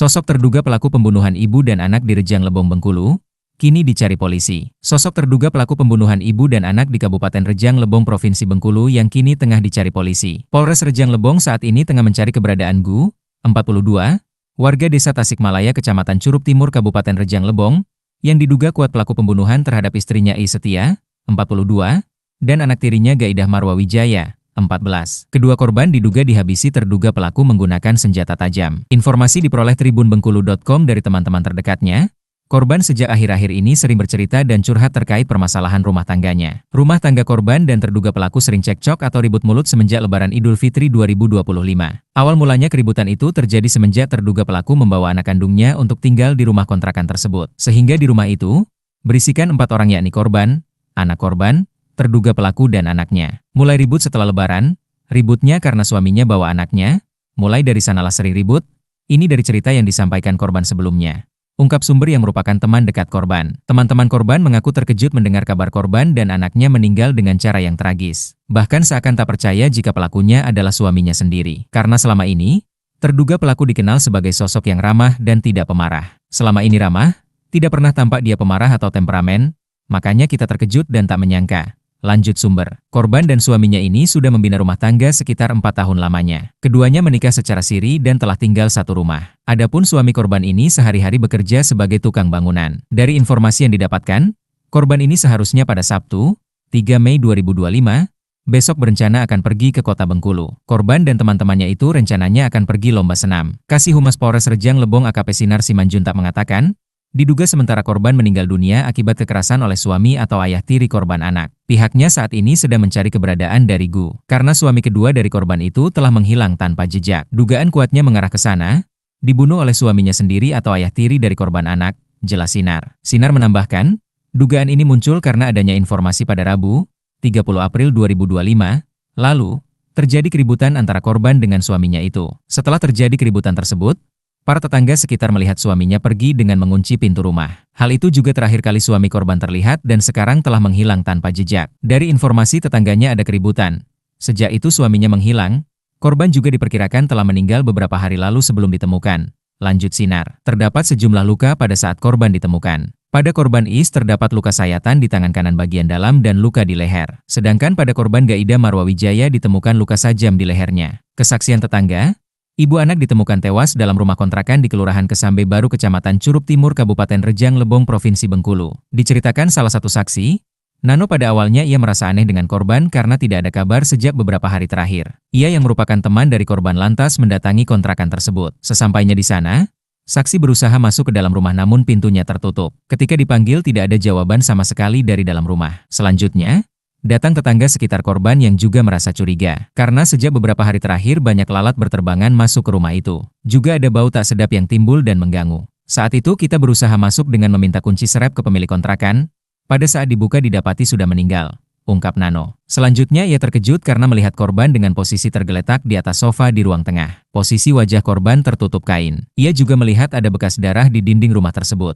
Sosok terduga pelaku pembunuhan ibu dan anak di Rejang Lebong, Bengkulu, kini dicari polisi. Sosok terduga pelaku pembunuhan ibu dan anak di Kabupaten Rejang Lebong, Provinsi Bengkulu yang kini tengah dicari polisi. Polres Rejang Lebong saat ini tengah mencari keberadaan Gu, 42, warga desa Tasikmalaya, Kecamatan Curup Timur, Kabupaten Rejang Lebong, yang diduga kuat pelaku pembunuhan terhadap istrinya I Setia, 42, dan anak tirinya Gaidah Marwa Wijaya, 14. Kedua korban diduga dihabisi terduga pelaku menggunakan senjata tajam. Informasi diperoleh tribunbengkulu.com dari teman-teman terdekatnya. Korban sejak akhir-akhir ini sering bercerita dan curhat terkait permasalahan rumah tangganya. Rumah tangga korban dan terduga pelaku sering cekcok atau ribut mulut semenjak Lebaran Idul Fitri 2025. Awal mulanya keributan itu terjadi semenjak terduga pelaku membawa anak kandungnya untuk tinggal di rumah kontrakan tersebut. Sehingga di rumah itu berisikan 4 orang, yakni korban, anak korban, terduga pelaku dan anaknya. Mulai ribut setelah Lebaran, ributnya karena suaminya bawa anaknya, mulai dari sanalah sering ribut, ini dari cerita yang disampaikan korban sebelumnya. Ungkap sumber yang merupakan teman dekat korban. Teman-teman korban mengaku terkejut mendengar kabar korban dan anaknya meninggal dengan cara yang tragis. Bahkan seakan tak percaya jika pelakunya adalah suaminya sendiri. Karena selama ini, terduga pelaku dikenal sebagai sosok yang ramah dan tidak pemarah. Selama ini ramah, tidak pernah tampak dia pemarah atau temperamen, makanya kita terkejut dan tak menyangka. Lanjut sumber, korban dan suaminya ini sudah membina rumah tangga sekitar 4 tahun lamanya. Keduanya menikah secara siri dan telah tinggal satu rumah. Adapun suami korban ini sehari-hari bekerja sebagai tukang bangunan. Dari informasi yang didapatkan, korban ini seharusnya pada Sabtu, 3 Mei 2025, besok berencana akan pergi ke kota Bengkulu. Korban dan teman-temannya itu rencananya akan pergi lomba senam. Kasih Humas Polres Rejang Lebong AKP Sinar Simanjuntak mengatakan, diduga sementara korban meninggal dunia akibat kekerasan oleh suami atau ayah tiri korban anak. Pihaknya saat ini sedang mencari keberadaan dari Gu, karena suami kedua dari korban itu telah menghilang tanpa jejak. Dugaan kuatnya mengarah ke sana, dibunuh oleh suaminya sendiri atau ayah tiri dari korban anak, jelas Sinar. Sinar menambahkan, dugaan ini muncul karena adanya informasi pada Rabu, 30 April 2025, lalu, terjadi keributan antara korban dengan suaminya itu. Setelah terjadi keributan tersebut, para tetangga sekitar melihat suaminya pergi dengan mengunci pintu rumah. Hal itu juga terakhir kali suami korban terlihat dan sekarang telah menghilang tanpa jejak. Dari informasi tetangganya ada keributan. Sejak itu suaminya menghilang, korban juga diperkirakan telah meninggal beberapa hari lalu sebelum ditemukan. Lanjut Sinar, terdapat sejumlah luka pada saat korban ditemukan. Pada korban Is terdapat luka sayatan di tangan kanan bagian dalam dan luka di leher. Sedangkan pada korban Gaidah Marwa Wijaya ditemukan luka sajam di lehernya. Kesaksian tetangga, ibu anak ditemukan tewas dalam rumah kontrakan di Kelurahan Kesambe Baru, Kecamatan Curup Timur, Kabupaten Rejang Lebong, Provinsi Bengkulu. Diceritakan salah satu saksi, Nano pada awalnya ia merasa aneh dengan korban karena tidak ada kabar sejak beberapa hari terakhir. Ia yang merupakan teman dari korban lantas mendatangi kontrakan tersebut. Sesampainya di sana, saksi berusaha masuk ke dalam rumah namun pintunya tertutup. Ketika dipanggil tidak ada jawaban sama sekali dari dalam rumah. Selanjutnya, datang tetangga sekitar korban yang juga merasa curiga, karena sejak beberapa hari terakhir banyak lalat berterbangan masuk ke rumah itu. Juga ada bau tak sedap yang timbul dan mengganggu. Saat itu kita berusaha masuk dengan meminta kunci serep ke pemilik kontrakan. Pada saat dibuka didapati sudah meninggal, ungkap Nano. Selanjutnya ia terkejut karena melihat korban dengan posisi tergeletak di atas sofa di ruang tengah. Posisi wajah korban tertutup kain. Ia juga melihat ada bekas darah di dinding rumah tersebut.